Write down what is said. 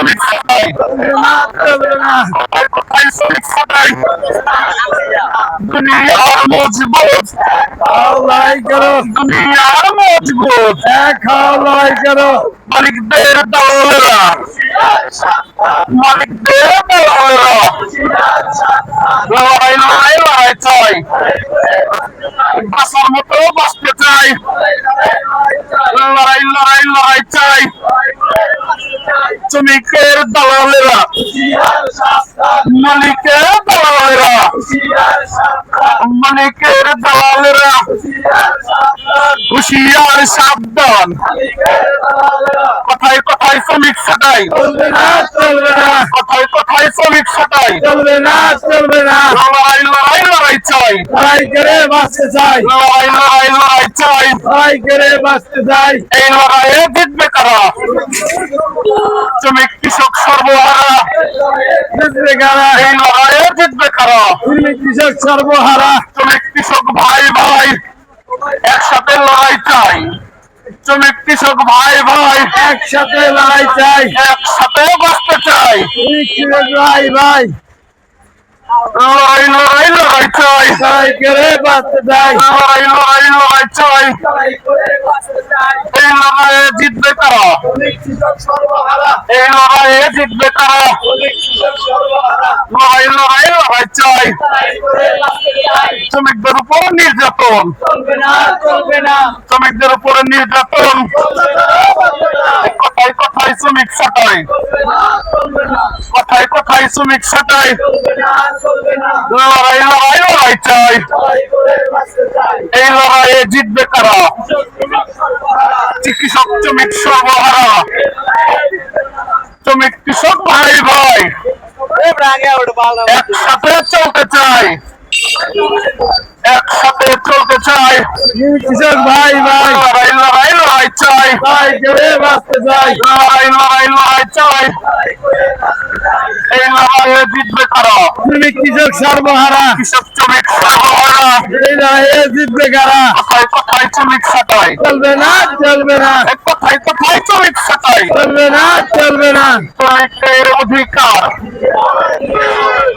শ্রমিক ছাঁটাই, কোথায় শ্রমিক ছাঁটাই, দুনিয়ার মজবুত লড়াই করো, দুনিয়ার মজবুত এক হও, লড়াই করো। মালিকদের দালালেরা, মালিকদের দালালেরা লড়াই লড়াই লড়াই চাই, বাঁচার মতো বাঁচতে চাই, লড়াই লড়াই লড়াই চাই। শ্রমিকের দালালেরা, মালিকের দালালেরা, মালিকের দালালেরা হুঁশিয়ার সাবধান, কথায় কথায় শ্রমিক ছাঁটাই, চলবে না, চলবে না, কথায় কথায় শ্রমিক ছাঁটাই, চলবে না, চলবে না। লড়াই লড়াই লড়াই চাই, লড়াই করে বাঁচতে চাই, লড়াই লড়াই লড়াই চাই। লড়াই করে বাঁচতে চাই। এই লড়াইয়ে জিতবে কারা? শ্রমিক কৃষক সর্বহারা, জিতবে কারা? এই লড়াইয়ে জিতবে কারা? শ্রমিক কৃষক সর্বহারা। শ্রমিক কৃষক ভাই ভাই একসাথে লড়াই চাই, শ্রমিক কৃষক ভাই ভাই একসাথে লড়াই চাই, একসাথে বাঁচতে চাই, শ্রমিক কৃষক ভাই ভাই লড়াই লড়াই লড়াই চাই, লড়াই করে বাঁচতে চাই, লড়াই লড়াই লড়াই চাই। লড়াই করে বাঁচতে চাই। এই লড়াইয়ে জিতবে কারা? শ্রমিক কৃষক সর্বহারা, এই লড়াইয়ে জিতবে কারা? শ্রমিক কৃষক সর্বহারা। লড়াই লড়াই লড়াই চাই। লড়াই করে বাঁচতে চাই। শ্রমিকদের উপর নির্যাতন, চলবে না, চলবে না, শ্রমিকদের উপরে নির্যাতন, চলবে না, চলবে না, কথায় কথায় শ্রমিক ছাঁটাই, চলবে না, চলবে না, কথায় কথায় শ্রমিক ছাঁটাই। চলবে না, চলবে না। লড়াই লড়াই লড়াই চাই। লড়াই করে বাঁচতে চাই। এই লড়াইয়ে জিতবে কারা? কৃষক সর্বহারা, কৃষক শ্রমিক সর্বহারা, শ্রমিক কৃষক ভাই ভাই একসাথে চলতে চাই, একসাথে চলতে চাই। শ্রমিক কৃষক ভাই ভাই লড়াই লড়াই লড়াই চাই, লড়াই করে বাঁচতে চাই, লড়াই লড়াই লড়াই চাই। এই লড়াইয়ে জিতবে কারা? শ্রমিক কৃষক সর্বহারা। কৃষক শ্রমিক সর্বহারা, এই লড়াইয়ে জিতবে কারা? কথায় কথায় শ্রমিক ছাঁটাই, চলবে না, চলবে না, কথায় কথায় শ্রমিক ছাঁটাই। চলবে না, চলবে না। শ্রমিকের অধিকার